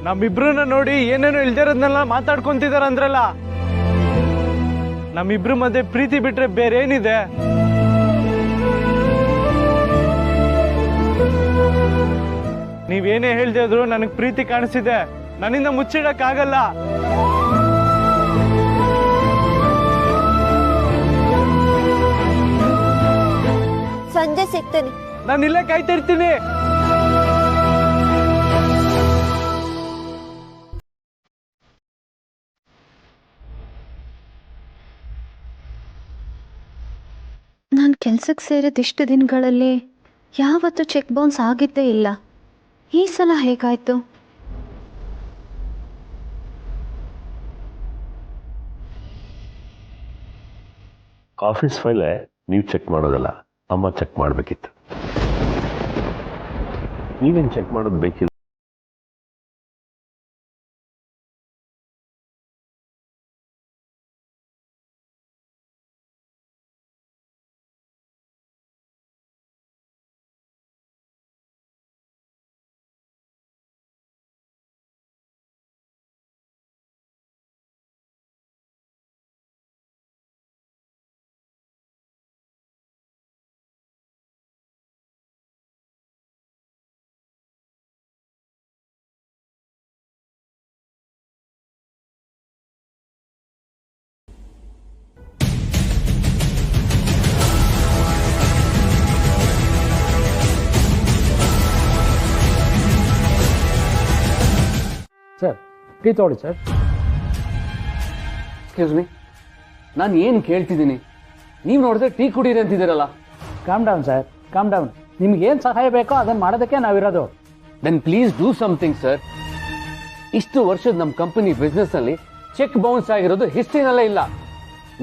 ನಮ್ಮಿಬ್ರನ್ನ ನೋಡಿ ಏನೇನೋ ಇಲ್ದಿರೋದ್ನೆಲ್ಲ ಮಾತಾಡ್ಕೊಂತಿದಾರ ಅಂದ್ರಲ್ಲ. ನಮ್ಮಿಬ್ರ ಮಧ್ಯೆ ಪ್ರೀತಿ ಬಿಟ್ರೆ ಬೇರೆ ಏನಿದೆ? ನೀವೇನೇ ಹೇಳ್ದೆ ಇದ್ರು ನನಗ್ ಪ್ರೀತಿ ಕಾಣಿಸ್ತಿದೆ. ನನ್ನಿಂದ ಮುಚ್ಚಿಡಕ್ ಆಗಲ್ಲ. ಸಂಜೆ ಸಿಗ್ತೇನೆ. ನಾನು ಇಲ್ಲೇ ಕಾಯ್ತಾ ಇರ್ತೀನಿ. ನಾನು ಕೆಲ್ಸಕ್ಕೆ ಸೇರಿದಿಷ್ಟು ದಿನಗಳಲ್ಲಿ ಯಾವತ್ತೂ ಚೆಕ್ ಬೌನ್ಸ್ ಆಗಿದ್ದೇ ಇಲ್ಲ. ಈ ಸಲ ಹೇಗಾಯ್ತು? ಆಫೀಸ್ ಫೈಲೇ ನೀವು ಚೆಕ್ ಮಾಡೋದಲ್ಲ, ಅಮ್ಮ ಚೆಕ್ ಮಾಡಬೇಕಿತ್ತು. ನೀವೇನು ಚೆಕ್ ಮಾಡೋದು ಬೇಕಿಲ್ಲ. ಸರ್, ಟೀ ತೊಗೊಳ್ಳಿ ಸರ್. ಎಕ್ಸ್ಕ್ಯೂಸ್ ಮೀ, ನಾನು ಏನು ಕೇಳ್ತಿದ್ದೀನಿ? ನೀವು ನೋಡಿದ್ರೆ ಟೀ ಕುಡೀರಿ ಅಂತಿದ್ದೀರಲ್ಲ. Calm down sir, calm down. ನಿಮ್ಗೆ ಏನು ಸಹಾಯ ಬೇಕೋ ಅದನ್ನು ಮಾಡೋದಕ್ಕೆ ನಾವಿರೋದು. Then please do something sir. ಇಷ್ಟು ವರ್ಷದ ನಮ್ಮ ಕಂಪನಿ ಬಿಸ್ನೆಸ್ನಲ್ಲಿ ಚೆಕ್ ಬೌನ್ಸ್ ಆಗಿರೋದು ಹಿಸ್ಟ್ರಿನಲ್ಲೇ ಇಲ್ಲ.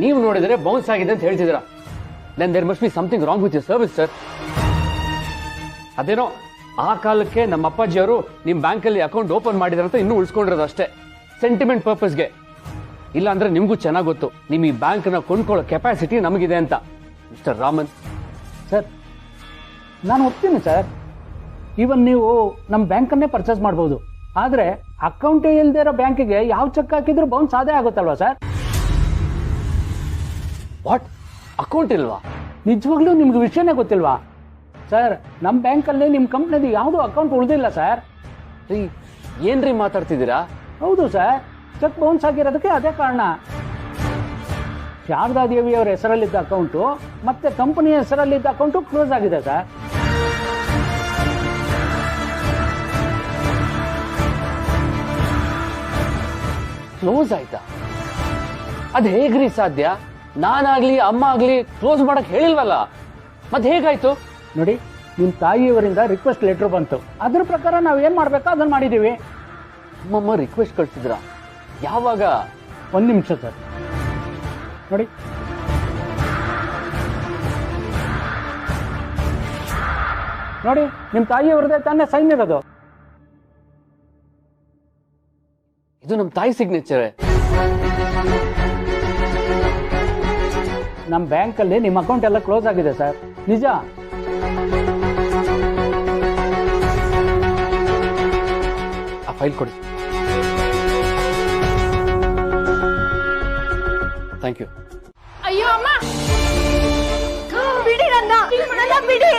ನೀವು ನೋಡಿದರೆ ಬೌನ್ಸ್ ಆಗಿದೆ ಅಂತ ಹೇಳ್ತಿದ್ದೀರಾ. Then there must be something wrong with your service sir. ಅದೇನೋ ಆ ಕಾಲಕ್ಕೆ ನಮ್ಮ ಅಪ್ಪಾಜಿಯವರು ನಿಮ್ಮ ಬ್ಯಾಂಕಲ್ಲಿ ಅಕೌಂಟ್ ಓಪನ್ ಮಾಡಿದ್ರಂತ ಇನ್ನೂ ಉಳಿಸ್ಕೊಂಡಿರೋದು ಅಷ್ಟೇ, ಸೆಂಟಿಮೆಂಟ್ ಪರ್ಪಸ್ಗೆ. ಇಲ್ಲ ಅಂದ್ರೆ ನಿಮಗೂ ಚೆನ್ನಾಗಿ ಗೊತ್ತು ನಿಮ್ಮ ಈ ಬ್ಯಾಂಕ್ನ ಕೊಂಡ್ಕೊಳ್ಳೋ ಕೆಪಾಸಿಟಿ ನಮಗಿದೆ ಅಂತ. ಮಿಸ್ಟರ್ ರಾಮನ್ ಸರ್, ನಾನು ಒಪ್ತೀನಿ ಸರ್. ಈವನ್ ನೀವು ನಮ್ಮ ಬ್ಯಾಂಕನ್ನೇ ಪರ್ಚೇಸ್ ಮಾಡ್ಬೋದು. ಆದರೆ ಅಕೌಂಟೇ ಇಲ್ಲದೆ ಇರೋ ಬ್ಯಾಂಕಿಗೆ ಯಾವ ಚೆಕ್ ಹಾಕಿದ್ರು ಬೌನ್ಸ್ ಆದೇ ಆಗುತ್ತಲ್ವಾ ಸರ್? ವಾಟ್? ಅಕೌಂಟ್ ಇಲ್ವಾ? ನಿಜವಾಗ್ಲೂ ನಿಮ್ಗೆ ವಿಷಯನೇ ಗೊತ್ತಿಲ್ವಾ ಸರ್? ನಮ್ಮ ಬ್ಯಾಂಕಲ್ಲಿ ನಿಮ್ಮ ಕಂಪ್ನಿದು ಯಾವುದೂ ಅಕೌಂಟ್ ಉಳಿದಿಲ್ಲ ಸರ್. ರೀ, ಏನ್ರಿ ಮಾತಾಡ್ತಿದ್ದೀರಾ? ಹೌದು ಸರ್, ಚೆಕ್ ಬೌನ್ಸ್ ಆಗಿರೋದಕ್ಕೆ ಅದೇ ಕಾರಣ. ಶಾರದಾದೇವಿಯವರ ಹೆಸರಲ್ಲಿದ್ದ ಅಕೌಂಟು ಮತ್ತೆ ಕಂಪನಿಯ ಹೆಸರಲ್ಲಿದ್ದ ಅಕೌಂಟು ಕ್ಲೋಸ್ ಆಗಿದೆ ಸರ್. ಕ್ಲೋಸ್ ಆಯ್ತಾ? ಅದ್ ಹೇಗ್ರಿ ಸಾಧ್ಯ? ನಾನಾಗ್ಲಿ ಅಮ್ಮ ಆಗ್ಲಿ ಕ್ಲೋಸ್ ಮಾಡಕ್ ಹೇಳಿಲ್ವಲ್ಲ, ಮತ್ತೆ ಹೇಗಾಯ್ತು? ನೋಡಿ, ನಿಮ್ಮ ತಾಯಿಯವರಿಂದ ರಿಕ್ವೆಸ್ಟ್ ಲೆಟರ್ ಬಂತು. ಅದ್ರ ಪ್ರಕಾರ ನಾವು ಏನು ಮಾಡಬೇಕೋ ಅದನ್ನು ಮಾಡಿದ್ದೀವಿ. ಅಮ್ಮಮ್ಮ ರಿಕ್ವೆಸ್ಟ್ ಕಳ್ಸಿದ್ರ? ಯಾವಾಗ? ಒಂದು ನಿಮಿಷ ಸರ್, ನೋಡಿ. ನೋಡಿ, ನಿಮ್ಮ ತಾಯಿಯವರದೇ ತಾನೇ ಸೈನ್ ಇರೋದು. ಇದು ನಮ್ಮ ತಾಯಿ ಸಿಗ್ನೇಚರ್. ನಮ್ಮ ಬ್ಯಾಂಕಲ್ಲಿ ನಿಮ್ಮ ಅಕೌಂಟ್ ಎಲ್ಲ ಕ್ಲೋಸ್ ಆಗಿದೆ ಸರ್, ನಿಜ. ಆ ಫೈಲ್ ಕೊಡಿ. Thank you. ಅಯ್ಯೋ ಅಮ್ಮ, ಬಿಡಿ ನನ್ನ ಬಿಡಿ.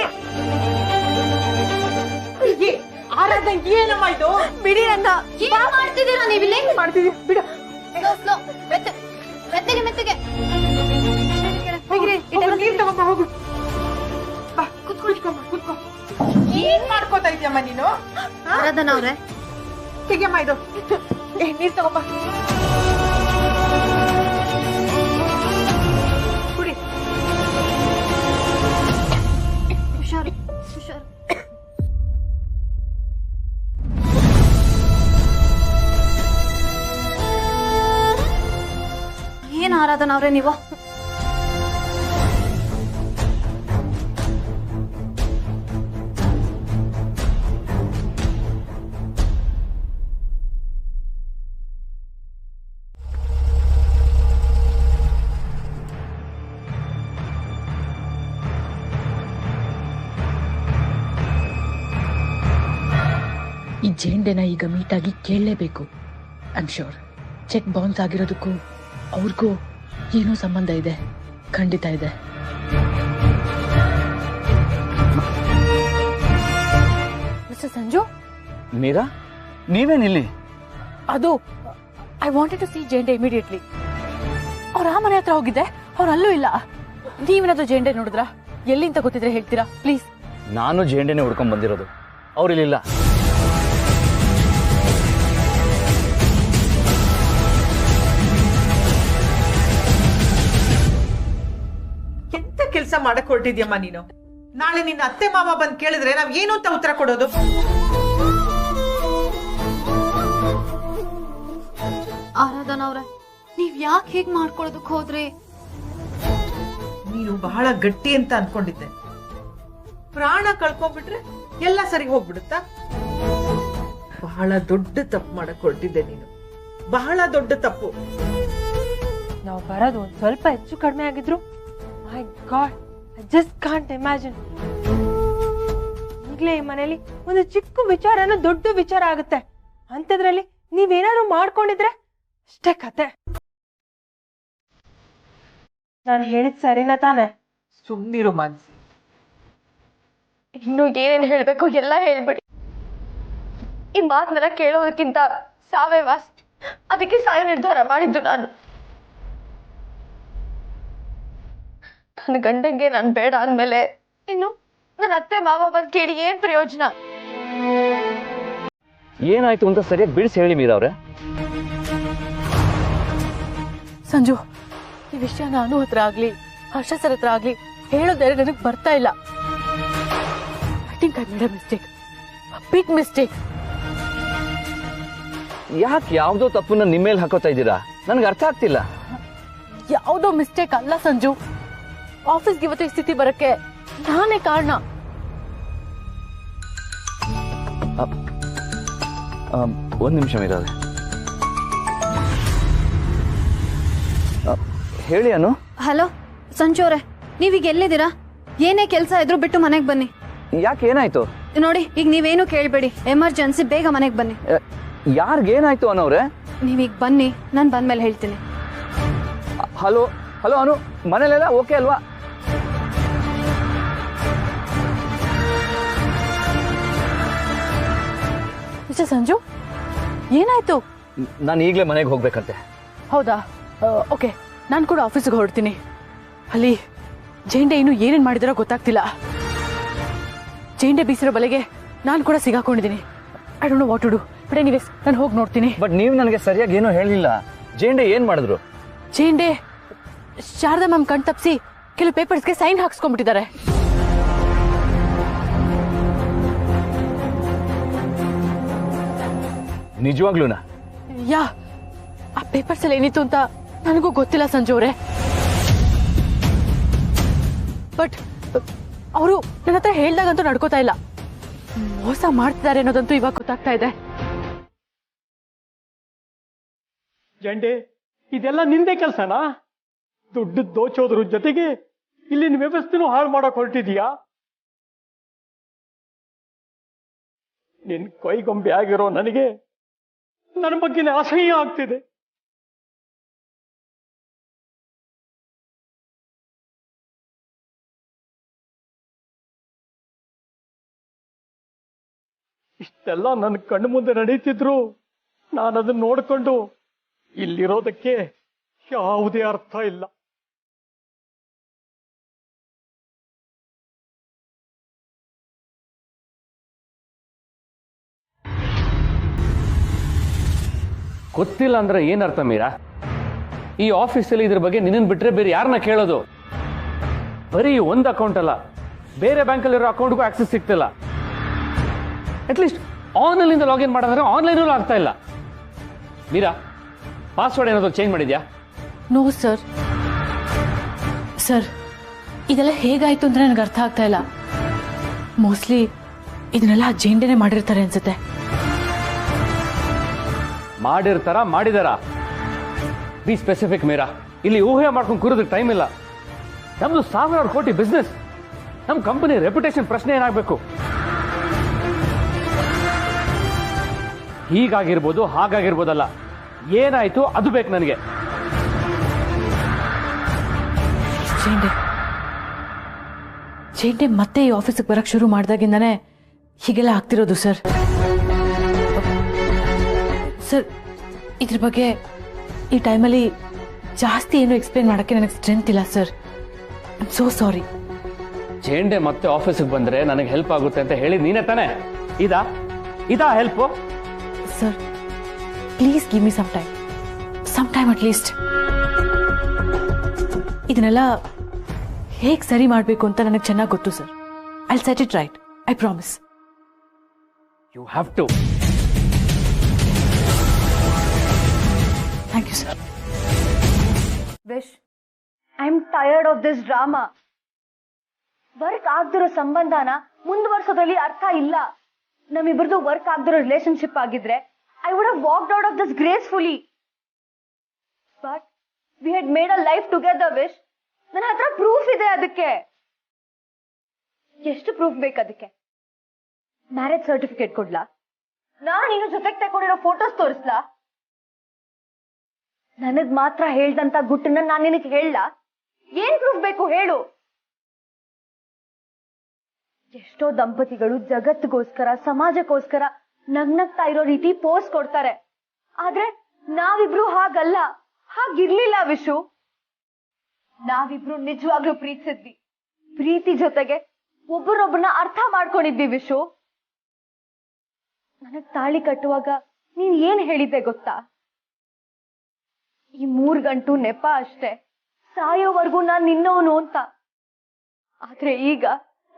ಆರಾಧನೆ ಏನಮ್ಮ ಇದು? ಬಿಡಿ ನನ್ನ. ಏನ್ ಮಾಡ್ತಿದ್ದೀರಾ ನೀವಿಲ್ಲ? ಮಾಡ್ತಿದ್ದೀವಿ, ಬಿಡು. ಸ್ಲೋ ಮೆತ್ತಗೆ ಮೆತ್ತಗೆ ನೀರು ತಗೊಂಬ, ಹೋಗು. ಬಾ, ಕುತ್ಕೊ. ಏನ್ ಮಾಡ್ಕೋತಾ ಇದೆಯಮ್ಮ ನೀನು? ಆರಾಧನಾ ಅವ್ರೆ, ತೆಗಿಯಮ್ಮ ಇದು. ನೀರ್ ತಗೊಂಬ, ಕುಡಿ. ಹುಷಾರು. ಏನ್ ಆರಾಧನಾ ಅವ್ರೆ ನೀವು? ಈ ಜೇಂಡೆನ ಈಗ ಮೀಟಾಗಿ ಕೇಳಲೇಬೇಕು. ಐಮ್ ಶ್ಯೂರ್ ಚೆಕ್ ಬೌನ್ಸ್ ಆಗಿರೋದಕ್ಕೂ ಅವ್ರಿಗೂ ಏನೋ ಸಂಬಂಧ ಇದೆ, ಖಂಡಿತ ಇದೆ. ಮಿಸ್ಟರ್ ಸಂಜು, ಮೀರಾ, ನೀವೇನಿಲ್ಲಿ? ಅದು I wanted to see Zende immediately. ಅವ್ರ ಆ ಮನೆ ಹತ್ರ ಹೋಗಿದ್ದೆ, ಅವ್ರು ಅಲ್ಲೂ ಇಲ್ಲ. ನೀವೇನಾದ್ರೂ ಜೇಂಡೆ ನೋಡಿದ್ರಾ? ಎಲ್ಲಿಂದ ಗೊತ್ತಿದ್ರೆ ಹೇಳ್ತೀರಾ ಪ್ಲೀಸ್? ನಾನು ಜೇಂಡೆನೆ ಹುಡ್ಕೊಂಡ್ ಬಂದಿರೋದು, ಅವ್ರಿಲ್ಲಿಲ್ಲ. ಎಂತ ಕೆಲಸ ಮಾಡಕ್ ಹೊರಟಿದ್ಯಮ್ಮ ನೀನು? ನಾಳೆ ನಿನ್ನ ಅತ್ತೆ ಮಾವ ಬಂದ್ ಕೇಳಿದ್ರೆ ನಾವ್ ಏನು ಅಂತ ಉತ್ತರ ಕೊಡೋದು? ಆರಾಧನಾ ಅವ್ರೆ, ನೀವ್ ಯಾಕೆ ಹೇಗ್ ಮಾಡ್ಕೊಳ್ಳೋದಕ್ ಹೋದ್ರಿ? ನೀನು ಬಹಳ ಗಟ್ಟಿ ಅಂತ ಅನ್ಕೊಂಡಿದ್ದೆ. ಪ್ರಾಣ ಕಳ್ಕೊಂಡ್ಬಿಟ್ರೆ ಎಲ್ಲ ಸರಿ ಹೋಗ್ಬಿಡುತ್ತಾ? ಬಹಳ ದೊಡ್ಡ ತಪ್ಪು ಮಾಡಕ್ ಹೊರಟಿದ್ದೆ ನೀನು, ಬಹಳ ದೊಡ್ಡ ತಪ್ಪು. ನಾವು ಬರೋದು ಒಂದ್ ಸ್ವಲ್ಪ ಹೆಚ್ಚು ಕಡಿಮೆ ಆಗಿದ್ರು, my god, I just can't imagine. ಈಗಲೇ ಈ ಮನೇಲಿ ಒಂದು ಚಿಕ್ಕ ವಿಚಾರನ ದೊಡ್ಡ ವಿಚಾರ ಆಗುತ್ತೆ. ಅಂಥದ್ರಲ್ಲಿ ನೀವೇನಾದ್ರು ಮಾಡ್ಕೊಂಡಿದ್ರೆ ಅಷ್ಟೇ ಕತೆ. ನಾನು ಹೇಳಿದ್ ಸರಿನಾ ತಾನೆ? ಸುಮ್ನಿರು ಮಾನ್ಸಿ. ಇನ್ನು ಏನೇನ್ ಹೇಳ್ಬೇಕು ಎಲ್ಲ ಹೇಳ್ಬಿಡಿ. ಈ ಮಾತನ್ನೆಲ್ಲ ಕೇಳೋದಕ್ಕಿಂತ ಸಾವೇ ವಾಸ್. ಅದಕ್ಕೆ ಸಾಯ ನಿರ್ಧಾರ ಮಾಡಿದ್ದು ನಾನು. ನನ್ನ ಗಂಡಂಗೆ ನಾನು ಬೇಡ ಅಂದ್ಮೇಲೆ ಇನ್ನು ನನ್ನ ಅತ್ತೆ ಮಾವ ಬಂದು ಕೇಳಿ ಏನ್ ಪ್ರಯೋಜನ? ಏನಾಯ್ತು ಅಂತ ಸರಿಯಾಗಿ ಬಿಡಿಸಿ ಹೇಳಿ ಮೀರಾ ಅವ್ರೆ. ಸಂಜು, ಈ ವಿಷಯ ನಾನು ಹತ್ರ ಆಗ್ಲಿ ಹರ್ಷ ಸರ್ ಹತ್ರ ಆಗ್ಲಿ ಹೇಳೋದ್ರೆ ನನಗೆ ಬರ್ತಾ ಇಲ್ಲ. I think I made a mistake, a big mistake. ಯಾಕೆ ಯಾವ್ದೋ ತಪ್ಪನ್ನ ನಿಮ್ಮೇಲೆ ಹಾಕೋತಾ ಇದ್ದೀರಾ? ನನ್ಗೆ ಅರ್ಥ ಆಗ್ತಿಲ್ಲ. ಯಾವುದೋ ಮಿಸ್ಟೇಕ್ ಅಲ್ಲ ಸಂಜು. ಆಫೀಸ್ಗೆ ಇವತ್ತು ಈ ಸ್ಥಿತಿ ಬರಕ್ಕೆ ನಾನೇ ಕಾರಣ. ಒಂದ್ ನಿಮಿಷ ಮೀರಾ ಅವ್ರೆ. ಹೇಳಿ ಅನು. ಹಲೋ ಸಂಜು ಅವ್ರೆ, ನೀವೀಗ ಎಲ್ಲಿದ್ದೀರಾ? ಏನೇ ಕೆಲಸ ಇದ್ರು ಬಿಟ್ಟು ಮನೆಗೆ ಬನ್ನಿ. ಯಾಕೆ, ಏನಾಯ್ತು? ನೋಡಿ, ಈಗ ನೀವೇನು ಕೇಳ್ಬೇಡಿ, ಎಮರ್ಜೆನ್ಸಿ, ಬೇಗ ಮನೆಗೆ ಬನ್ನಿ. ಯಾರಿಗೇನಾಯ್ತು ಅನ್ನೋರೆ? ನೀವೀಗ ಬನ್ನಿ, ನಾನು ಬಂದ್ಮೇಲೆ ಹೇಳ್ತೀನಿ. ಹಲೋ ಹಲೋ ಅನು, ಮನೇಲೆಲ್ಲ ಓಕೆ ಅಲ್ವಾ? ಮಿಸ್ಟರ್ ಸಂಜು, ಏನಾಯ್ತು? ನಾನು ಈಗಲೇ ಮನೆಗೆ ಹೋಗ್ಬೇಕಂತೆ. ಹೌದಾ? ಓಕೆ, ನಾನು ಕೂಡ ಆಫೀಸ್ಗೆ ಹೊರಡ್ತೀನಿ. ಅಲ್ಲಿ ಜೇಂಡೆ ಇನ್ನು ಏನೇನ್ ಮಾಡಿದಾರೋ ಗೊತ್ತಾಗ್ತಿಲ್ಲ. ಜೇಂಡೆ ಬೀಸಿರೋ ಬಲೆಗೆ ನಾನು ಕೂಡ ಸಿಗಾಕೊಂಡಿದ್ದೀನಿ. I don't know what to do. But anyways, ನಾನು ಹೋಗಿ ನೋಡ್ತೀನಿ. ಬಟ್ ನೀವು ನನಗೆ ಸರಿಯಾಗಿ ಏನೂ ಹೇಳಿಲ್ಲ. ಜೇಂಡೆ ಏನ್ ಮಾಡಿದ್ರು? ಜೇಂಡೆ ಶಾರದಾ ಮ್ಯಾಮ್ ಕಣ್ ತಪ್ಪಿಸಿ ಕೆಲವು ಪೇಪರ್ಸ್ಗೆ ಸೈನ್ ಹಾಕ್ಸ್ಕೊಂಡ್ಬಿಟ್ಟಿದ್ದಾರೆ. ನಿಜವಾಗ್ಲೂನಾ? ಯಾ, ಆ ಪೇಪರ್ಸ್ ಅಲ್ಲಿ ಏನಿತ್ತು ಅಂತ ನನಗೂ ಗೊತ್ತಿಲ್ಲ ಸಂಜು ಅವರೇ. ಬಟ್ ಅವರು ನನ್ನ ಹತ್ರ ಹೇಳ್ದಾಗಂತೂ ನಡ್ಕೋತಾ ಇಲ್ಲ. ಮೋಸ ಮಾಡ್ತಿದ್ದಾರೆ ಅನ್ನೋದಂತೂ ಇವಾಗ ಗೊತ್ತಾಗ್ತಾ ಇದೆ. ಜಂಡೆ, ಇದೆಲ್ಲ ನಿಂದೆ ಕೆಲ್ಸನಾ? ದುಡ್ಡು ದೋಚೋದ್ರ ಜೊತೆಗೆ ಇಲ್ಲಿನ ವ್ಯವಸ್ಥೆನೂ ಹಾಳು ಮಾಡಕ್ ಹೊರಟಿದೀಯಾ? ನಿನ್ ಕೈಗೊಂಬೆ ಆಗಿರೋ ನನಗೆ ನನ್ನ ಬಗ್ಗೆನೇ ಅಸಹ್ಯ ಆಗ್ತಿದೆ. ಇಷ್ಟೆಲ್ಲ ನನ್ನ ಕಣ್ಣು ಮುಂದೆ ನಡೀತಿದ್ರು ನಾನು ಅದನ್ನ ನೋಡ್ಕೊಂಡು ಇಲ್ಲಿರೋದಕ್ಕೆ ಯಾವುದೇ ಅರ್ಥ ಇಲ್ಲ. ಗೊತ್ತಿಲ್ಲ ಅಂದ್ರೆ ಏನರ್ಥ ಮೀರಾ? ಈ ಆಫೀಸಲ್ಲಿ ಇದ್ರ ಬಗ್ಗೆ ನಿನ್ನನ್ನು ಬಿಟ್ರೆ ಬೇರೆ ಯಾರನ್ನ ಕೇಳೋದು? ಬರೀ ಒಂದು ಅಕೌಂಟ್ ಅಲ್ಲ, ಬೇರೆ ಬ್ಯಾಂಕಲ್ಲಿರೋ ಅಕೌಂಟ್ಗೂ ಆಕ್ಸೆಸ್ ಸಿಗ್ತಿಲ್ಲ. ಅಟ್ಲೀಸ್ಟ್ ಆನ್ಲೈನಿಂದ ಲಾಗಿನ್ ಮಾಡಿದ್ರೆ ಆನ್ಲೈನಲ್ಲೂ ಆಗ್ತಾ ಇಲ್ಲ. ಮೀರಾ, ಪಾಸ್ವರ್ಡ್ ಏನಾದರೂ ಚೇಂಜ್ ಮಾಡಿದ್ಯಾ? No sir. ಸರ್, ಇದೆಲ್ಲ ಹೇಗಾಯ್ತು ಅಂತ ನನಗೆ ಅರ್ಥ ಆಗ್ತಾ ಇಲ್ಲ. ಮೋಸ್ಟ್ಲಿ ಇದನ್ನೆಲ್ಲ ಜೇಂಡೆನೆ ಮಾಡಿರ್ತಾರೆ ಅನ್ಸುತ್ತೆ. ಮಾಡಿದಾರ? Be specific Meera. ಇಲ್ಲಿ ಊಹೆ ಮಾಡ್ಕೊಂಡು ಕೂರೋದಕ್ಕೆ ಟೈಮ್ ಇಲ್ಲ. ನಮ್ದು 1000 ಕೋಟಿ ಬಿಸ್ನೆಸ್. ನಮ್ಮ ಕಂಪನಿ ರೆಪ್ಯುಟೇಷನ್ ಪ್ರಶ್ನೆ ಏನಾಗಬೇಕು? ಹೀಗಾಗಿರ್ಬೋದು ಹಾಗಾಗಿರ್ಬೋದಲ್ಲ, ಏನಾಯ್ತು ಅದು ಬೇಕು ನನಗೆ. ಚೇಂಡೆ ಮತ್ತೆ ಈ ಆಫೀಸಿಗೆ ಬರಕ್ ಶುರು ಮಾಡ್ದಾಗಿಂದಾನೆ ಹೀಗೆಲ್ಲ ಆಗ್ತಿರೋದು ಸರ್. ಸರ್, ಇದ್ರ ಬಗ್ಗೆ ಈ ಟೈಮಲ್ಲಿ ಜಾಸ್ತಿ ಏನು ಎಕ್ಸ್ಪ್ಲೇನ್ ಮಾಡಕ್ಕೆ ನನಗೆ ಸ್ಟ್ರೆಂತ್ ಇಲ್ಲ sir. I am so sorry. Zende ಮತ್ತೆ ಆಫೀಸಿಗೆ ಬಂದ್ರೆ ನನಗೆ ಹೆಲ್ಪ್ ಆಗುತ್ತೆ ಅಂತ ಹೇಳಿದ್ ನೀನೇ ತಾನೆ? ಇದಾ help? Sir, please give me some time at least. ಇದನ್ನೆಲ್ಲ ಹೇಗೆ ಸರಿ ಮಾಡಬೇಕು ಅಂತ ನನಗೆ ಚೆನ್ನಾಗಿ ಗೊತ್ತು sir. I set it right, I promise. You have to. Thank you sir. Vish, I am tired of this drama. Work ಆಗ್ದಿರೋ ಸಂಬಂಧನ ಮುಂದುವರ್ಸೋದ್ರಲ್ಲಿ ಅರ್ಥ ಇಲ್ಲ. ನಮ್ಮಿಬ್ರದ್ದು ವರ್ಕ್ ಆಗ್ದಿರೋ ರಿಲೇಶನ್ಶಿಪ್ ಆಗಿದ್ರೆ I would have walked out of this gracefully. But we had made a life together. Vish, ನನ್ನ ಹತ್ರ ಪ್ರೂಫ್ ಇದೆ ಅದಕ್ಕೆ. ಎಷ್ಟು ಪ್ರೂಫ್ ಬೇಕು ಅದಕ್ಕೆ? ಮ್ಯಾರೇಜ್ ಸರ್ಟಿಫಿಕೇಟ್ ಕೊಡ್ಲಾ? ನೀನು ಜೊತೆಗೆ ತಗೊಂಡಿರೋ ಫೋಟೋಸ್ ತೋರಿಸ್ಲಾ? ನನಗ್ ಮಾತ್ರ ಹೇಳ್ದಂತ ಗುಟ್ಟನ್ನ ನಾನು ನಿನಗೆ ಹೇಳಲ್ಲ. ಏನ್ ಪ್ರೂಫ್ ಬೇಕು ಹೇಳು? ಎಷ್ಟೋ ದಂಪತಿಗಳು ಜಗತ್ತಿಗೋಸ್ಕರ, ಸಮಾಜಕ್ಕೋಸ್ಕರ ನಗ್ನಗ್ತಾ ಇರೋ ರೀತಿ ಪೋಸ್ಟ್ ಕೊಡ್ತಾರೆ. ಆದ್ರೆ ನಾವಿಬ್ರು ಹಾಗಲ್ಲ, ಹಾಗಿರ್ಲಿಲ್ಲ ವಿಶು. ನಾವಿಬ್ರು ನಿಜವಾಗ್ಲೂ ಪ್ರೀತಿಸಿದ್ವಿ. ಪ್ರೀತಿ ಜೊತೆಗೆ ಒಬ್ಬರೊಬ್ಬರನ್ನ ಅರ್ಥ ಮಾಡ್ಕೊಂಡಿದ್ವಿ ವಿಶು. ನನಗ್ ತಾಳಿ ಕಟ್ಟುವಾಗ ನೀನ್ ಏನ್ ಹೇಳಿದ್ದೆ ಗೊತ್ತಾ? ಈ 3 ಗಂಟು ನೆಪ ಅಷ್ಟೇ, ಸಾಯೋವರೆಗೂ ನಾನ್ ನಿನ್ನವನು ಅಂತ. ಆದ್ರೆ ಈಗ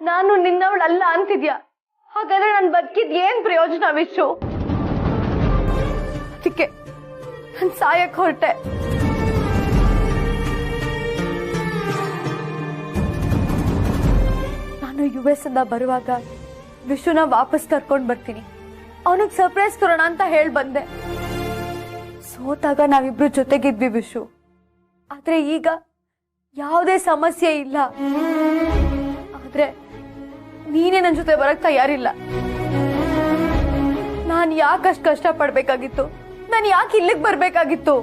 ನಾನು ನಿನ್ನವಳಲ್ಲ ಅಂತಿದ್ಯಾ. ಹಾಗಾದ್ರೆ ನನ್ ಬದುಕಿದ್ ಏನ್ ಪ್ರಯೋಜನ ವಿಶು? ಅದಕ್ಕೆ ನಾನ್ ಸಾಯಕ್ ಹೊರಟೆ. ನಾನು US ಇಂದ ಬರುವಾಗ ವಿಶುನ ವಾಪಸ್ ಕರ್ಕೊಂಡ್ ಬರ್ತೀನಿ, ಅವನಿಗೆ ಸರ್ಪ್ರೈಸ್ ಕೊಡೋಣ ಅಂತ ಹೇಳ್ ಬಂದೆ. ಸೋತಾಗ ನಾವಿಬ್ರು ಜೊತೆಗಿದ್ವಿ ವಿಶು. ಆದ್ರೆ ಈಗ ಯಾವುದೇ ಸಮಸ್ಯೆ ಇಲ್ಲ. ಆದ್ರೆ ನೀನೇ ನನ್ ಜೊತೆ ಬರಕ್ ತಯಾರಿಲ್ಲ. ನಾನ್ ಯಾಕಷ್ಟು ಕಷ್ಟ ಪಡ್ಬೇಕಾಗಿತ್ತು? ನಾನು ಯಾಕೆ ಇಲ್ಲಿಗೆ ಬರ್ಬೇಕಾಗಿತ್ತು?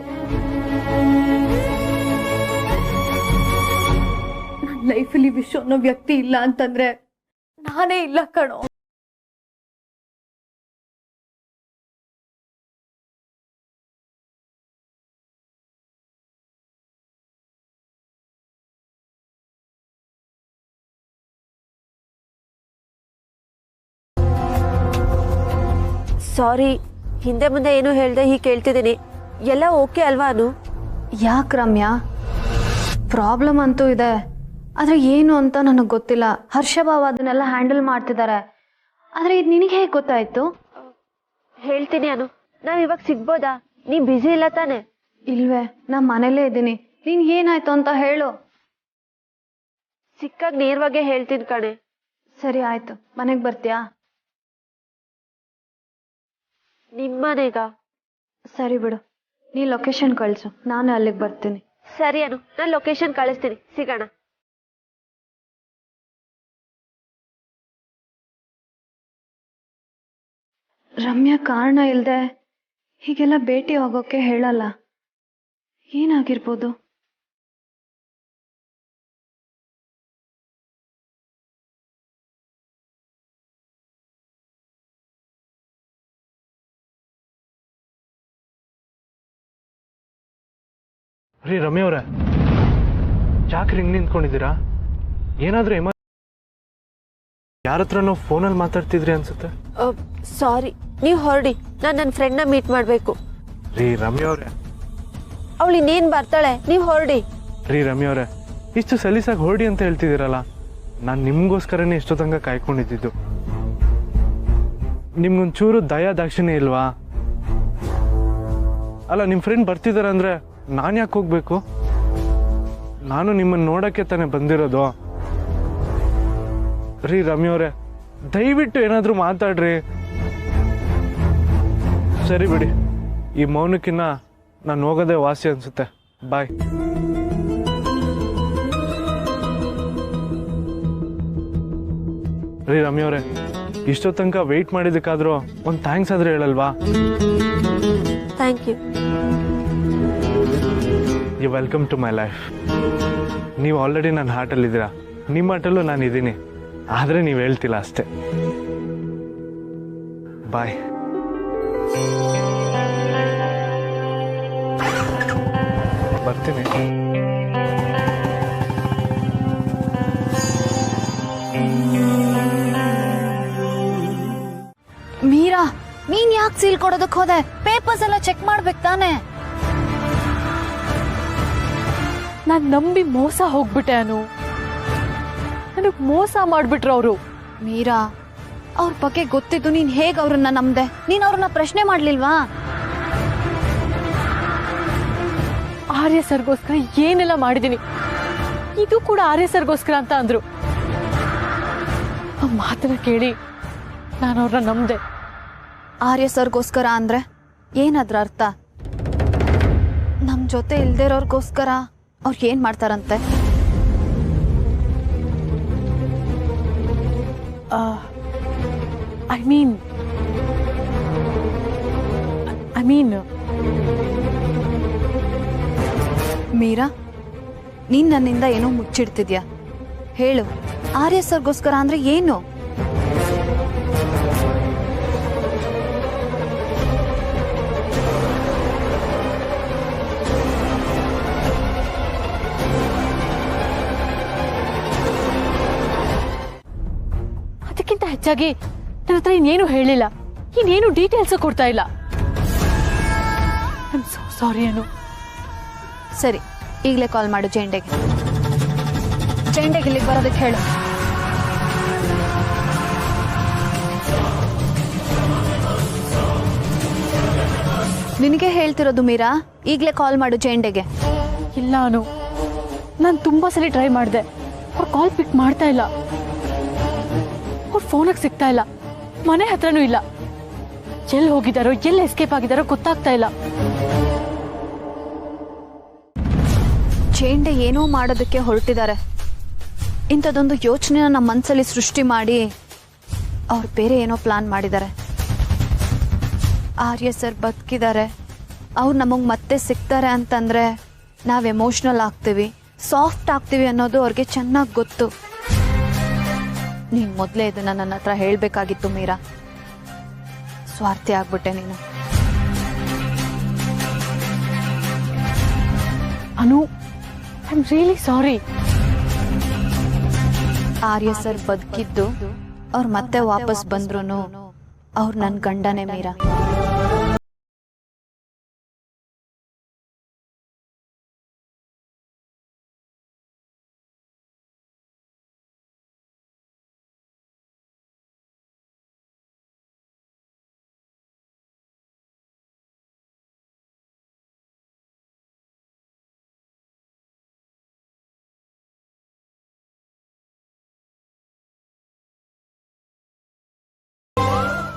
ನನ್ನ ಲೈಫಲ್ಲಿ ವಿಶು ಅನ್ನೋ ವ್ಯಕ್ತಿ ಇಲ್ಲ ಅಂತಂದ್ರೆ ನಾನೇ ಇಲ್ಲ ಕಣೋ. ಸಾರಿ, ಹಿಂದೆ ಮುಂದೆ ಏನು ಹೇಳ್ದೆ ಹೀಗೆ ಕೇಳ್ತಿದ್ದೀನಿ. ಎಲ್ಲ ಓಕೆ ಅಲ್ವಾ ಅನು? ಯಾಕೆ ರಮ್ಯಾ, ಪ್ರಾಬ್ಲಮ್ ಅಂತೂ ಇದೆ, ಆದರೆ ಏನು ಅಂತ ನನಗೆ ಗೊತ್ತಿಲ್ಲ. ಹರ್ಷಭಾವ ಅದನ್ನೆಲ್ಲ ಹ್ಯಾಂಡಲ್ ಮಾಡ್ತಿದ್ದಾರೆ. ಆದರೆ ಇದು ನಿನಗೆ ಹೇಗೆ ಗೊತ್ತಾಯ್ತು? ಹೇಳ್ತೀನಿ ಅನು, ನಾವ್ ಇವಾಗ ಸಿಗ್ಬೋದಾ? ನೀ ಬ್ಯುಸಿ ಇಲ್ಲ ತಾನೆ? ಇಲ್ವೇ, ನಾ ಮನೇಲೇ ಇದ್ದೀನಿ. ನೀನು ಏನಾಯ್ತು ಅಂತ ಹೇಳು. ಸಿಕ್ಕಾಗ ನೇರವಾಗೇ ಹೇಳ್ತೀನಿ ಕಣೆ. ಸರಿ ಆಯ್ತು, ಮನೆಗೆ ಬರ್ತೀಯಾ? ನಿಮ್ಮನೆಗ? ಸರಿ ಬಿಡು, ನೀ ಲೊಕೇಶನ್ ಕಳಿಸು, ನಾನು ಅಲ್ಲಿಗೆ ಬರ್ತೀನಿ. ಸರಿ ಅನು, ನಾನು ಲೊಕೇಶನ್ ಕಳಿಸ್ತೀನಿ, ಸಿಗೋಣ. ರಮ್ಯಾ ಕಾರಣ ಇಲ್ಲದೆ ಹೀಗೆಲ್ಲ ಭೇಟಿ ಹೋಗೋಕೆ ಹೇಳಲ್ಲ. ಏನಾಗಿರ್ಬೋದು? ರೀ ರಮ್ಯ ಅವರೇ, ಯಾಕೆ ರಿಂಗ್ ನಿಂತ್ಕೊಂಡಿದ್ದೀರಾ? ಏನಾದ್ರೂ ಯಾರ ಹತ್ರನೋ ಫೋನಲ್ಲಿ ಮಾತಾಡ್ತಿದ್ರಿ ಅನ್ಸುತ್ತೆ. ಸಾರಿ, ನೀವು ಹೊರಡಿ, ನಾನು ನನ್ನ ಫ್ರೆಂಡ್ನ ಮೀಟ್ ಮಾಡಬೇಕು. ರೀ ರಮ್ಯ ಅವರೇ, ಅವಳು ಇನ್ನೇನು ಬರ್ತಾಳೆ, ನೀವು ಹೊರಡಿ. ರೀ ರಮ್ಯ ಅವರೇ, ಇಷ್ಟು ಸಲೀಸಾಗಿ ಹೊರಡಿ ಅಂತ ಹೇಳ್ತಿದ್ದೀರಲ್ಲ, ನಾನು ನಿಮ್ಗೋಸ್ಕರನೇ ಇಷ್ಟೋ ತನಕ ಕಾಯ್ಕೊಂಡಿದ್ದು. ನಿಮ್ಗೊಂಚೂರು ದಯಾ ದಾಕ್ಷಿಣ್ಯ ಇಲ್ವಾ? ಅಲ್ಲ, ನಿಮ್ಮ ಫ್ರೆಂಡ್ ಬರ್ತಿದಾರೆ ಅಂದ್ರೆ ನಾನು ಯಾಕೆ ಹೋಗ್ಬೇಕು? ನಾನು ನಿಮ್ಮನ್ನು ನೋಡಕ್ಕೆ ತಾನೇ ಬಂದಿರೋದು. ರೀ ರಮ್ಯ ಅವರೇ, ದಯವಿಟ್ಟು ಏನಾದರೂ ಮಾತಾಡ್ರಿ. ಸರಿ ಬಿಡಿ, ಈ ಮೌನಕ್ಕಿನ್ನ ನಾನು ಹೋಗೋದೇ ವಾಸಿ ಅನ್ಸುತ್ತೆ. ಬಾಯ್. ರೀ ರಮ್ಯ ಅವರೇ, ಇಷ್ಟೋ ತನಕ ವೆಯ್ಟ್ ಮಾಡಿದ್ದಕ್ಕಾದ್ರೂ ಒಂದು ಥ್ಯಾಂಕ್ಸ್ ಆದ್ರೆ ಹೇಳಲ್ವಾ? Thank you. You welcome to my life. ನೀವು ಆಲ್ರೆಡಿ ನನ್ನ ಹಾರ್ಟಲ್ಲಿದ್ದೀರಾ, ನಿಮ್ಮ ಹಾರ್ಟಲ್ಲೂ ನಾನು ಇದ್ದೀನಿ. ಆದರೆ ನೀವು ಹೇಳ್ತಿಲ್ಲ ಅಷ್ಟೇ. ಬಾಯ್. ಬರ್ತೀನಿ. ಮೀರಾ, ನೀನ್ ಯಾಕೆ ಸೀಲ್ ಕೊಡೋದಕ್ಕೆ ಹೋದೆ? ಪೇಪರ್ಸ್ ಎಲ್ಲ ಚೆಕ್ ಮಾಡ್ಬೇಕು ತಾನೆ. ನಾನ್ ನಂಬಿ ಮೋಸ ಹೋಗ್ಬಿಟ್ಟೆ ಅನು. ನನಗ್ ಮೋಸ ಮಾಡ್ಬಿಟ್ರು ಅವರು. ಮೀರಾ, ಅವ್ರ ಬಗ್ಗೆ ಗೊತ್ತಿದ್ದು ನೀನ್ ಹೇಗ್ ಅವ್ರನ್ನ ನಂಬ್ದೆ? ನೀನ್ ಅವ್ರನ್ನ ಪ್ರಶ್ನೆ ಮಾಡ್ಲಿಲ್ವಾ? ಆರ್ಯ ಸರ್ಗೋಸ್ಕರ ಏನೆಲ್ಲ ಮಾಡಿದೀನಿ, ಇದು ಕೂಡ ಆರ್ಯ ಸರ್ಗೋಸ್ಕರ ಅಂತ ಅಂದ್ರು. ಆ ಮಾತನ್ನ ಕೇಳಿ ನಾನು ಅವ್ರನ್ನ ನಂಬ್ದೆ. ಆರ್ಯ ಸರ್ಗೋಸ್ಕರ ಅಂದ್ರೆ ಏನದ್ರ ಅರ್ಥ? ನಮ್ ಜೊತೆ ಇಲ್ದಿರೋರ್ಗೋಸ್ಕರ ಅವ್ರು ಏನ್ ಮಾಡ್ತಾರಂತೆ? ಐ ಮೀನ್ ಮೀರಾ, ನೀನ್ ನನ್ನಿಂದ ಏನೋ ಮುಚ್ಚಿಡ್ತಿದ್ಯಾ? ಹೇಳು, ಆರ್ಯ ಸರ್ಗೋಸ್ಕರ ಅಂದ್ರೆ ಏನು? ಅದಕ್ಕಿಂತ ಹೆಚ್ಚಾಗಿ ನನ್ನ ಹತ್ರ ಇನ್ನೇನು ಹೇಳಿಲ್ಲ, ಇನ್ನೇನು ಡೀಟೇಲ್ಸ್ ಕೊಡ್ತಾ ಇಲ್ಲ. ಐ ಆಮ್ ಸೋ ಸಾರಿ ಅನು. ಸರಿ, ಈಗಲೇ ಕಾಲ್ ಮಾಡು ಜೆಂಡೆಗೆ. ಜೆಂಡೆಗೆ ಇಲ್ಲಿಗೆ ಬರೋದಕ್ಕೆ ಹೇಳು. ನಿನಗೆ ಹೇಳ್ತಿರೋದು ಮೀರಾ, ಈಗಲೇ ಕಾಲ್ ಮಾಡು ಜೆಂಡೆಗೆ. ಇಲ್ಲ ಅನು, ನಾನು ತುಂಬಾ ಸಲ ಟ್ರೈ ಮಾಡಿದೆ, ಅವ್ರು ಕಾಲ್ ಪಿಕ್ ಮಾಡ್ತಾ ಇಲ್ಲ. ಅವ್ರ ಫೋನಿಗೆ ಸಿಗ್ತಾ ಇಲ್ಲ, ಮನೆ ಹತ್ರನೂ ಇಲ್ಲ. ಎಲ್ಲಿ ಹೋಗಿದಾರೋ, ಎಲ್ಲಿ ಎಸ್ಕೇಪ್ ಆಗಿದಾರೋ ಗೊತ್ತಾಗ್ತಾ ಇಲ್ಲ. ಜೆಂಡೆ ಏನೋ ಮಾಡೋದಕ್ಕೆ ಹೊರಟಿದ್ದಾರೆ. ಇಂಥದ್ದೊಂದು ಯೋಚನೆನ ನಮ್ಮ ಮನಸ್ಸಲ್ಲಿ ಸೃಷ್ಟಿ ಮಾಡಿ ಅವ್ರು ಬೇರೆ ಏನೋ ಪ್ಲಾನ್ ಮಾಡಿದ್ದಾರೆ. ಆರ್ಯ ಸರ್ ಬದುಕಿದ್ದಾರೆ, ಅವ್ರು ನಮಗೆ ಮತ್ತೆ ಸಿಗ್ತಾರೆ ಅಂತಂದ್ರೆ ನಾವು ಎಮೋಷ್ನಲ್ ಆಗ್ತೀವಿ, ಸಾಫ್ಟ್ ಆಗ್ತೀವಿ ಅನ್ನೋದು ಅವ್ರಿಗೆ ಚೆನ್ನಾಗಿ ಗೊತ್ತು. ನೀನು ಮೊದಲೇ ಇದನ್ನ ನನ್ನ ಹತ್ರ ಹೇಳಬೇಕಾಗಿತ್ತು ಮೀರಾ. ಸ್ವಾರ್ಥಿ ಆಗ್ಬಿಟ್ಟೆ ನೀನು. Anu, I am really sorry. Arya sir ಬದುಕಿದ್ದು ಅವ್ರು ಮತ್ತೆ ವಾಪಸ್ ಬಂದ್ರು ಅವ್ರು ನನ್ನ ಗಂಡನೇ ಮೀರಾ.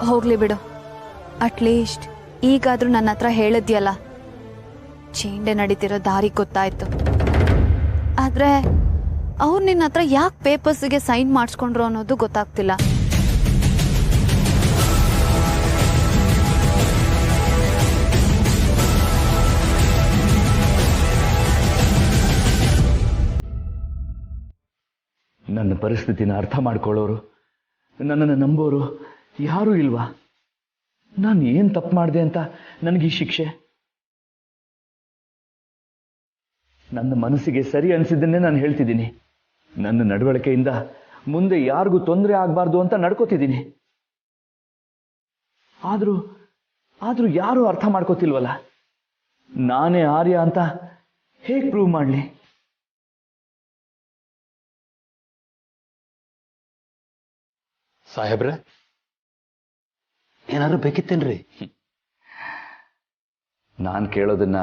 ಹೋಗ್ಲಿ ಬಿಡು, ಅಟ್ಲೀಸ್ಟ್ ಈಗಾದ್ರೂ ನನ್ನ ಹತ್ರ ಹೇಳಿದ್ಯಲ್ಲ. ಚೇಂಡೆ ನಡೀತಿರೋ ದಾರಿ ಗೊತ್ತಾಯ್ತು. ಆದ್ರೆ ಅವ್ರು ನಿನ್ನ ಹತ್ರ ಯಾಕೆ ಪೇಪರ್ಸ್ಗೆ ಸೈನ್ ಮಾಡಿಸ್ಕೊಂಡ್ರು ಅನ್ನೋದು ಗೊತ್ತಾಗ್ತಿಲ್ಲ. ನನ್ನ ಪರಿಸ್ಥಿತಿನ ಅರ್ಥ ಮಾಡ್ಕೊಳ್ಳೋರು, ನನ್ನನ್ನು ನಂಬೋರು ಯಾರೂ ಇಲ್ವಾ? ನಾನು ಏನು ತಪ್ಪು ಮಾಡಿದೆ ಅಂತ ನನಗೆ ಈ ಶಿಕ್ಷೆ? ನನ್ನ ಮನಸ್ಸಿಗೆ ಸರಿ ಅನಿಸಿದ್ದನ್ನೇ ನಾನು ಹೇಳ್ತಿದ್ದೀನಿ. ನನ್ನ ನಡವಳಿಕೆಯಿಂದ ಮುಂದೆ ಯಾರಿಗೂ ತೊಂದರೆ ಆಗಬಾರ್ದು ಅಂತ ನಡ್ಕೋತಿದ್ದೀನಿ. ಆದ್ರೂ ಯಾರೂ ಅರ್ಥ ಮಾಡ್ಕೋತಿಲ್ವಲ್ಲ. ನಾನೇ ಆರ್ಯ ಅಂತ ಹೇಗೆ ಪ್ರೂವ್ ಮಾಡಲಿ? ಸಾಹೇಬ್ರೆ, ಏನಾದ್ರು ಬೇಕಿತ್ತೇನ್ರಿ? ನಾನು ಕೇಳೋದನ್ನ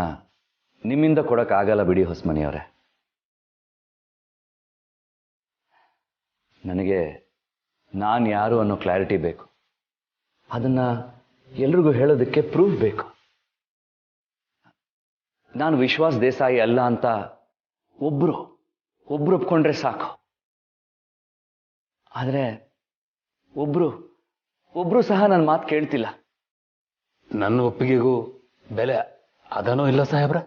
ನಿಮ್ಮಿಂದ ಕೊಡಕ್ಕಾಗಲ್ಲ ಬಿಡಿ ಹೊಸಮನಿಯವರೇ. ನನಗೆ ನಾನು ಯಾರು ಅನ್ನೋ ಕ್ಲಾರಿಟಿ ಬೇಕು. ಅದನ್ನ ಎಲ್ರಿಗೂ ಹೇಳೋದಕ್ಕೆ ಪ್ರೂಫ್ ಬೇಕು. ನಾನು ವಿಶ್ವಾಸ್ ದೇಸಾಯಿ ಅಲ್ಲ ಅಂತ ಒಬ್ರು ಒಪ್ಕೊಂಡ್ರೆ ಸಾಕು. ಆದರೆ ಒಬ್ರು ಒಬ್ರು ಸಹ ನನ್ನ ಮಾತು ಕೇಳ್ತಿಲ್ಲ. ನನ್ನ ಒಪ್ಪಿಗೆಗೂ ಬೆಲೆ ಅದನೋ ಇಲ್ಲ ಸಾಹೇಬ್ರ?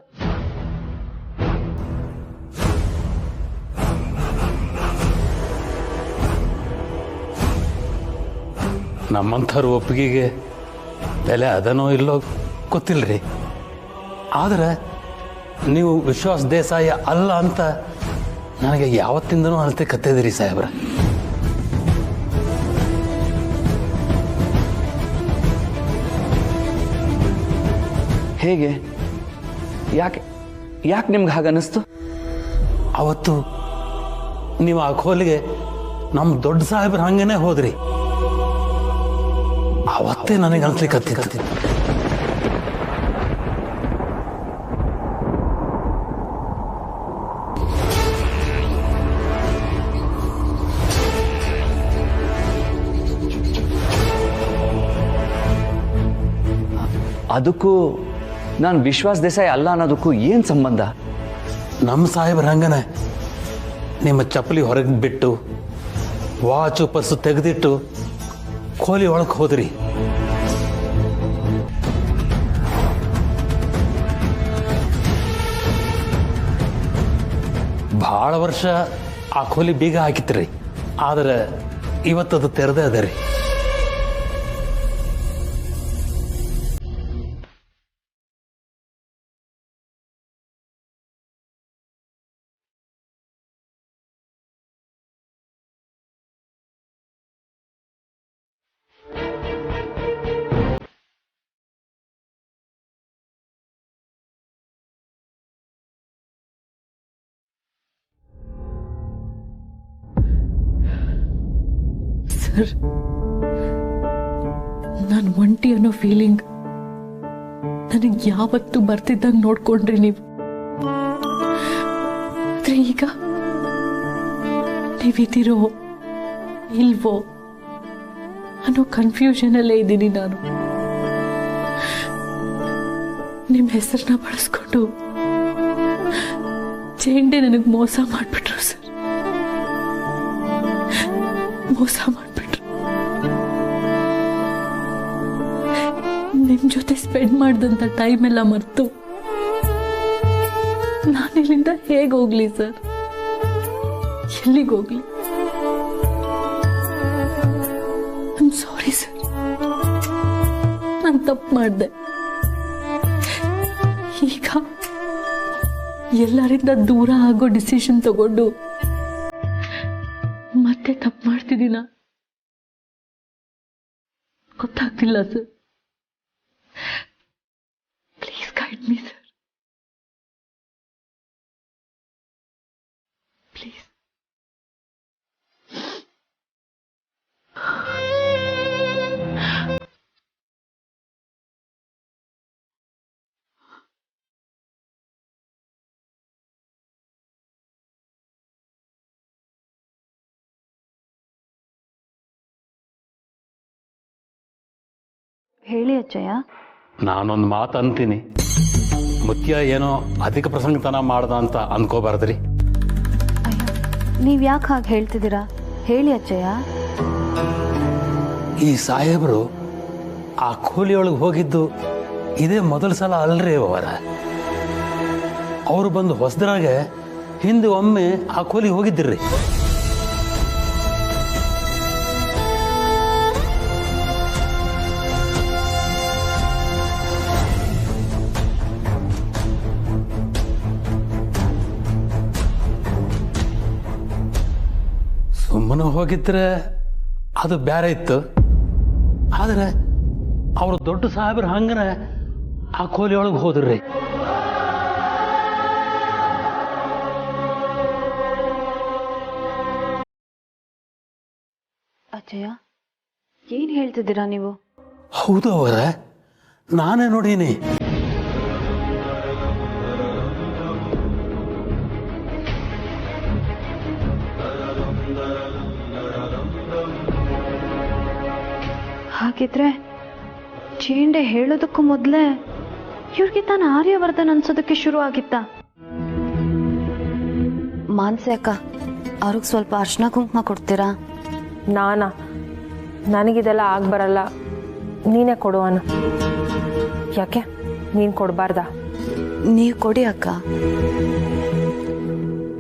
ನಮ್ಮಂಥವ್ರ ಒಪ್ಪಿಗೆಗೆ ಬೆಲೆ ಅದನೋ ಇಲ್ಲೋ ಗೊತ್ತಿಲ್ಲರಿ. ಆದರೆ ನೀವು ವಿಶ್ವಾಸ್ ದೇಸಾಯಿ ಅಲ್ಲ ಅಂತ ನನಗೆ ಯಾವತ್ತಿಂದನೂ ಅಳತೆ ಕತ್ತಿದಿರಿ ಸಾಹೇಬ್ರ. ಹೇಗೆ? ಯಾಕೆ ಯಾಕೆ ನಿಮ್ಗೆ ಹಾಗನ್ನಿಸ್ತು? ಅವತ್ತು ನೀವು ಆ ಕೋಲಿಗೆ ನಮ್ಮ ದೊಡ್ಡ ಸಾಹೇಬ್ರ ಹಂಗೇನೆ ಹೋದ್ರಿ. ಅವತ್ತೇ ನನಗೆ ಅನ್ಸ್ಲಿಕ್ಕೆ ಅದಕ್ಕೂ ನಾನು ವಿಶ್ವಾಸ್ ದೇಸಾಯಿ ಅಲ್ಲ ಅನ್ನೋದಕ್ಕೂ ಏನು ಸಂಬಂಧ? ನಮ್ಮ ಸಾಹೇಬ್ರ ಹಂಗನೆ ನಿಮ್ಮ ಚಪ್ಪಲಿ ಹೊರಗೆ ಬಿಟ್ಟು ವಾಚು ಪರ್ಸು ತೆಗೆದಿಟ್ಟು ಕೋಲಿ ಒಳಗೆ ಹೋದ್ರಿ. ಭಾಳ ವರ್ಷ ಆ ಕೋಲಿ ಬೀಗ ಹಾಕಿತ್ರಿ. ಆದರೆ ಇವತ್ತದು ತೆರೆದೇ ಅದ ರೀ. ಸರ್, ನಾನು ಒಂಟಿ ಅನ್ನೋ ಫೀಲಿಂಗ್ ನನಗೆ ಯಾವತ್ತೂ ಬರ್ತಿದ್ದಂಗೆ ನೋಡ್ಕೊಂಡ್ರಿ ನೀವು. ಆದ್ರೆ ಈಗ ನೀವಿದ್ದೀರೋ ಇಲ್ವೋ ಅನ್ನೋ ಕನ್ಫ್ಯೂಷನ್ ಅಲ್ಲೇ ಇದ್ದೀನಿ ನಾನು. ನಿಮ್ಮ ಹೆಸರನ್ನ ಬಳಸ್ಕೊಂಡು ಜೇಂಡೆ ನನಗೆ ಮೋಸ ಮಾಡ್ಬಿಟ್ರು ಸರ್, ಮೋಸ ಮಾಡ್ಬಿಟ್ರು. ನಿಮ್ ಜೊತೆ ಸ್ಪೆಂಡ್ ಮಾಡಿದಂತ ಟೈಮ್ ಎಲ್ಲ ಮರ್ತು ನಾನಿಲ್ಲಿಂದ ಹೇಗೆ ಹೋಗ್ಲಿ ಸರ್? ಎಲ್ಲಿಗೆ ಹೋಗ್ಲಿ? ಐಮ್ ಸಾರಿ ಸರ್, ನಾನು ತಪ್ಪು ಮಾಡಿದೆ. ಈಗ ಎಲ್ಲರಿಂದ ದೂರ ಆಗೋ ಡಿಸಿಷನ್ ತಗೊಂಡು ಮತ್ತೆ ತಪ್ಪು ಮಾಡ್ತಿದ್ದೀನ ಗೊತ್ತಾಗ್ತಿಲ್ಲ sir. Please guide me sir, please. ಹೇಳಿ ಅಚ್ಚಯ್ಯ. ನಾನೊಂದು ಮಾತು ಅಂತೀನಿ, ಮುತ್ಯ ಏನೋ ಅಧಿಕ ಪ್ರಸಂಗತನ ಮಾಡ್ದ ಅಂತ ಅನ್ಕೋಬಾರ್ದ್ರಿ. ನೀವ್ ಯಾಕೆ ಹಾಗೆ ಹೇಳ್ತಿದ್ದೀರಾ? ಹೇಳಿ ಅಚ್ಚಯ್ಯ. ಈ ಸಾಹೇಬರು ಆ ಕೋಲಿಯೊಳಗೆ ಹೋಗಿದ್ದು ಇದೇ ಮೊದಲ ಸಲ ಅಲ್ರಿ ಅವರ. ಅವರು ಬಂದು ಹೊಸದ್ರಾಗೆ ಹಿಂದೆ ಒಮ್ಮೆ ಆ ಕೋಲಿಗೆ ಹೋಗಿದ್ದಿರ್ರಿ. ಸುಮ್ಮನೆ ಹೋಗಿದ್ರೆ ಅದು ಬೇರೆ ಇತ್ತು. ಆದರೆ ಅವರು ದೊಡ್ಡ ಸಾಹೇಬ್ರ ಹಂಗನ ಆ ಕೋಲಿಯೊಳಗೆ ಹೋದ್ರಿ. ಅಚ್ಚಯ್ಯ, ಏನ್ ಹೇಳ್ತಿದ್ದೀರಾ ನೀವು? ಹೌದು ಅವರ, ನಾನೇ ನೋಡೀನಿ. ಹಾಗಿದ್ರೆ ಚೇಂಡೆ ಹೇಳೋದಕ್ಕೂ ಮೊದಲೇ ಇವ್ರಿಗೆ ತಾನು ಆರ್ಯವರ್ಧನ್ ಅನ್ಸೋದಕ್ಕೆ ಶುರು ಆಗಿತ್ತ? ಮಾನ್ಸಿ ಅಕ್ಕ, ಅವ್ರಿಗೆ ಸ್ವಲ್ಪ ಅರ್ಶಿನ ಕುಂಕುಮ ಕೊಡ್ತೀರಾ? ನನಗಿದೆಲ್ಲ ಆಗ್ಬರಲ್ಲ, ನೀನೇ ಕೊಡುವನು. ಯಾಕೆ ನೀನು ಕೊಡಬಾರ್ದಾ? ನೀವು ಕೊಡಿ ಅಕ್ಕ.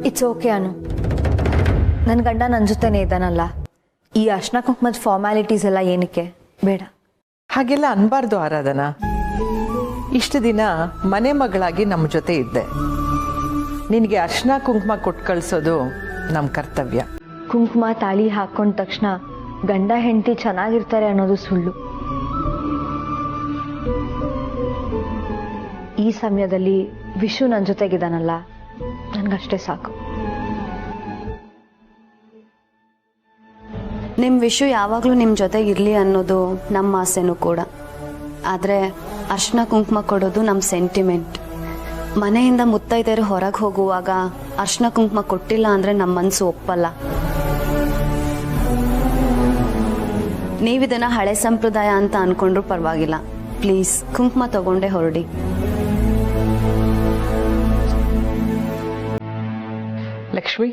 ಇಟ್ಸ್ ಓಕೆ ಅನು, ನನ್ನ ಗಂಡ ನನ್ನ ಜೊತೆನೇ ಇದ್ದಾನಲ್ಲ, ಈ ಅರ್ಶಿನ ಕುಂಕುಮದ ಫಾರ್ಮ್ಯಾಲಿಟೀಸ್ ಎಲ್ಲ ಏನಕ್ಕೆ ಬೇಡ. ಹಾಗೆಲ್ಲ ಅನ್ಬಾರ್ದು ಆರಾಧನಾ. ಇಷ್ಟು ದಿನ ಮನೆ ಮಗಳಾಗಿ ನಮ್ಮ ಜೊತೆ ಇದ್ದೆ. ನಿನಗೆ ಅರ್ಶಿನ ಕುಂಕುಮ ಕೊಟ್ಟು ಕಳಿಸೋದು ನಮ್ಮ ಕರ್ತವ್ಯ. ಕುಂಕುಮ ತಾಳಿ ಹಾಕೊಂಡ ತಕ್ಷಣ ಗಂಡ ಹೆಂಡತಿ ಚೆನ್ನಾಗಿರ್ತಾರೆ ಅನ್ನೋದು ಸುಳ್ಳು. ಈ ಸಮಯದಲ್ಲಿ ವಿಶು ನನ್ನ ಜೊತೆಗಿದ್ದಾನಲ್ಲ, ನನ್ಗಷ್ಟೇ ಸಾಕು. ನಿಮ್ಮ ವಿಷು ಯಾವಾಗಲೂ ನಿಮ್ಮ ಜೊತೆಗಿರಲಿ ಅನ್ನೋದು ನಮ್ಮ ಆಸೆನೂ ಕೂಡ. ಆದರೆ ಅರ್ಶಿನ ಕುಂಕುಮ ಕೊಡೋದು ನಮ್ಮ ಸೆಂಟಿಮೆಂಟ್. ಮನೆಯಿಂದ ಮುತ್ತೈದೆಯರು ಹೊರಗೆ ಹೋಗುವಾಗ ಅರ್ಶಿನ ಕುಂಕುಮ ಕೊಟ್ಟಿಲ್ಲ ಅಂದರೆ ನಮ್ಮ ಮನಸ್ಸು ಒಪ್ಪಲ್ಲ. ನೀವಿದನ್ನು ಹಳೆ ಸಂಪ್ರದಾಯ ಅಂತ ಅಂದ್ಕೊಂಡ್ರೂ ಪರವಾಗಿಲ್ಲ. ಪ್ಲೀಸ್ ಕುಂಕುಮ ತಗೊಂಡೇ ಹೊರಡಿ. ಲಕ್ಷ್ಮಿ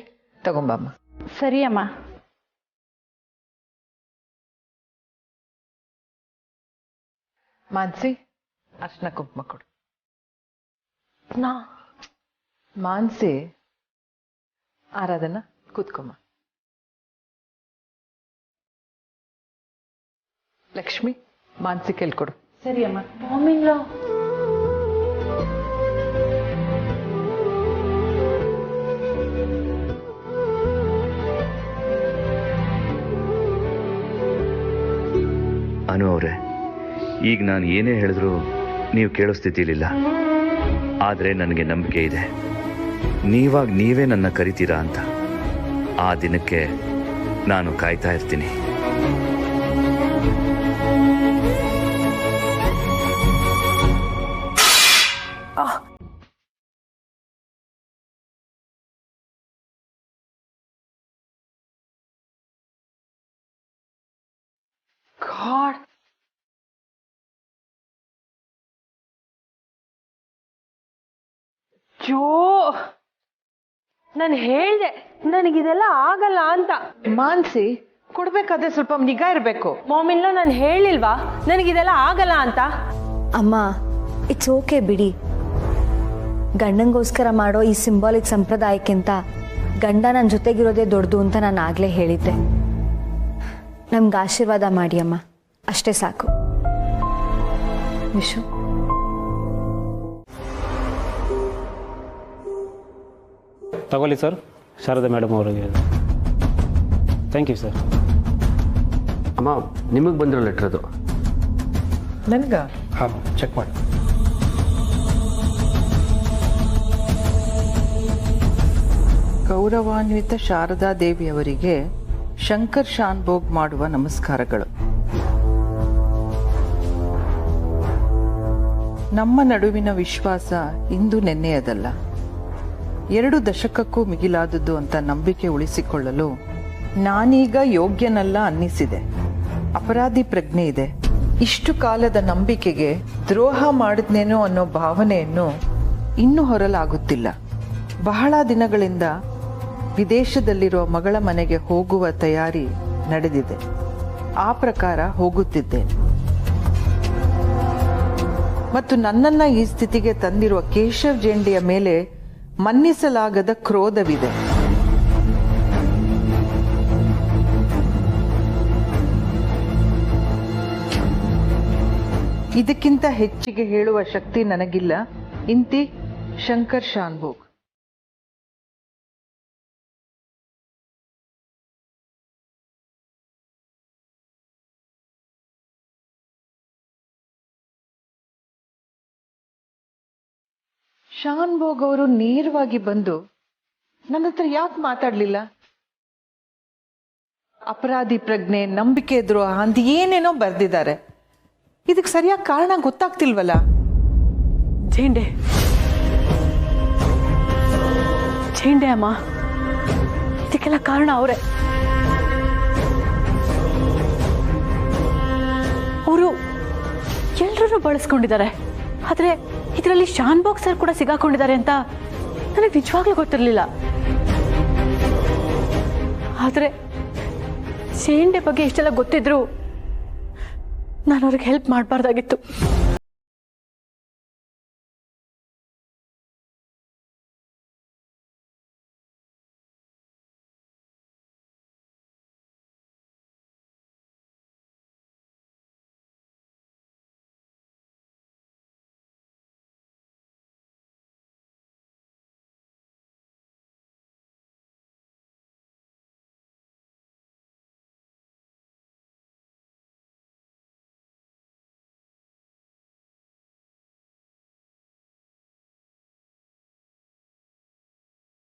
ತಗೊಂಬಮ್ಮ. ಸರಿ ಅಮ್ಮ. ಮಾನ್ಸಿ ಅರ್ಶಿನ ಕುಂಕುಮ ಕೊಡು. ಮಾನ್ಸಿ, ಆರಾಧನಾ ಕೂತ್ಕೊಮ್ಮ. ಲಕ್ಷ್ಮಿ ಮಾನ್ಸಿ ಕೇಳ್ಕೊಡು. ಸರಿ ಅಮ್ಮ. ಮಾಮಿಂಗ್ಲೋ ಅನು ಅವರೇ, ಈಗ ನಾನು ಏನೇ ಹೇಳಿದ್ರು ನೀವು ಕೇಳೋ ಸ್ಥಿತಿಲಿಲ್ಲ. ಆದರೆ ನನಗೆ ನಂಬಿಕೆ ಇದೆ, ನೀವಾಗ ನೀವೇ ನನ್ನ ಕರಿತೀರಾ ಅಂತ. ಆ ದಿನಕ್ಕೆ ನಾನು ಕಾಯ್ತಾ ಇರ್ತೀನಿ. ಗಾಡ್, ಜೋ, ನಾನು ಹೇಳ್ದೆ ನನಗಿದೆಲ್ಲ ಆಗಲ್ಲ ಅಂತ. ಮಾನ್ಸಿ ಕೊಡ್ಬೇಕಾದ್ರೆ ಸ್ವಲ್ಪ ನಿಗಾ ಇರಬೇಕು. ಮಾಮಿಲ್ಲ ನಾನು ಹೇಳಿಲ್ವಾ ನನಗಿದೆಲ್ಲ ಆಗಲ್ಲ ಅಂತ? ಅಮ್ಮ, ಇಟ್ಸ್ ಓಕೆ ಬಿಡಿ. ಗಂಡಂಗೋಸ್ಕರ ಮಾಡೋ ಈ ಸಿಂಬಾಲಿಕ್ ಸಂಪ್ರದಾಯಕ್ಕಿಂತ ಗಂಡ ನನ್ನ ಜೊತೆಗಿರೋದೇ ದೊಡ್ಡದು ಅಂತ ನಾನು ಆಗಲೇ ಹೇಳಿದ್ದೆ. ನಮ್ಗೆ ಆಶೀರ್ವಾದ ಮಾಡಿ ಅಮ್ಮ, ಅಷ್ಟೇ ಸಾಕು. ವಿಶು, ತಗೊಳ್ಳಿ ಸರ್, ಶಾರದಾ ಮೇಡಮ್ ಅವರಿಗೆ. Thank you sir. ಅಮ್ಮ, ನಿಮಗೆ ಬಂದಿರೋ ಲೆಟ್ರ್ ಅದು. ನನಗ? ಹಾಂ, ಚೆಕ್ ಮಾಡಿ. ಗೌರವಾನ್ವಿತ ಶಾರದಾ ದೇವಿಯವರಿಗೆ ಶಂಕರ್ ಶಾನ್ಭೋಗ್ ಮಾಡುವ ನಮಸ್ಕಾರಗಳು. ನಮ್ಮ ನಡುವಿನ ವಿಶ್ವಾಸ ಇಂದು ನೆನ್ನೆಯದಲ್ಲ, 2 ದಶಕಕ್ಕೂ ಮಿಗಿಲಾದದ್ದು ಅಂತ ನಂಬಿಕೆ ಉಳಿಸಿಕೊಳ್ಳಲು ನಾನೀಗ ಯೋಗ್ಯನಲ್ಲ ಅನ್ನಿಸಿದೆ. ಅಪರಾಧಿ ಪ್ರಜ್ಞೆ ಇದೆ. ಇಷ್ಟು ಕಾಲದ ನಂಬಿಕೆಗೆ ದ್ರೋಹ ಮಾಡಿದ್ನೇನೋ ಅನ್ನೋ ಭಾವನೆಯನ್ನು ಇನ್ನೂ ಹೊರಲಾಗುತ್ತಿಲ್ಲ. ಬಹಳ ದಿನಗಳಿಂದ ವಿದೇಶದಲ್ಲಿರುವ ಮಗಳ ಮನೆಗೆ ಹೋಗುವ ತಯಾರಿ ನಡೆದಿದೆ. ಆ ಪ್ರಕಾರ ಹೋಗುತ್ತಿದ್ದೇನೆ. ಮತ್ತು ನನ್ನನ್ನ ಈ ಸ್ಥಿತಿಗೆ ತಂದಿರುವ ಕೇಶವ್ ಜೇಂಡೆಯ ಮೇಲೆ ಮನ್ನಿಸಲಾಗದ ಕ್ರೋಧವಿದೆ. ಇದಕ್ಕಿಂತ ಹೆಚ್ಚಿಗೆ ಹೇಳುವ ಶಕ್ತಿ ನನಗಿಲ್ಲ. ಇಂತಿ ಶಂಕರ್ ಶಾನ್ಭೋಗ್. ಶಾನ್ಭೋಗ್ ಅವರು ನೇರವಾಗಿ ಬಂದು ನನ್ನ ಹತ್ರ ಯಾಕೆ ಮಾತಾಡ್ಲಿಲ್ಲ? ಅಪರಾಧಿ ಪ್ರಜ್ಞೆ, ನಂಬಿಕೆ ದ್ರೋಹ ಅಂತ ಏನೇನೋ ಬರ್ದಿದ್ದಾರೆ. ಇದಕ್ಕೆ ಸರಿಯಾಗಿ ಕಾರಣ ಗೊತ್ತಾಗ್ತಿಲ್ವಲ್ಲ. ಝೇಂಡೆ ಝೇಂಡೆ ಅಮ್ಮ, ಇದಕ್ಕೆಲ್ಲ ಕಾರಣ ಅವರೇ. ಅವರು ಎಲ್ಲರೂ ಬಳಸ್ಕೊಂಡಿದ್ದಾರೆ. ಆದ್ರೆ ಇದರಲ್ಲಿ ಶಾನ್ಭೋಗ್ ಸರ್ ಕೂಡ ಸಿಗಾಕೊಂಡಿದ್ದಾರೆ ಅಂತ ನನಗೆ ನಿಜವಾಗ್ಲೂ ಗೊತ್ತಿರಲಿಲ್ಲ. ಆದ್ರೆ ಝೇಂಡೆ ಬಗ್ಗೆ ಇಷ್ಟೆಲ್ಲ ಗೊತ್ತಿದ್ರು ನಾನು ಅವ್ರಿಗೆ ಹೆಲ್ಪ್ ಮಾಡಬಾರ್ದಾಗಿತ್ತು.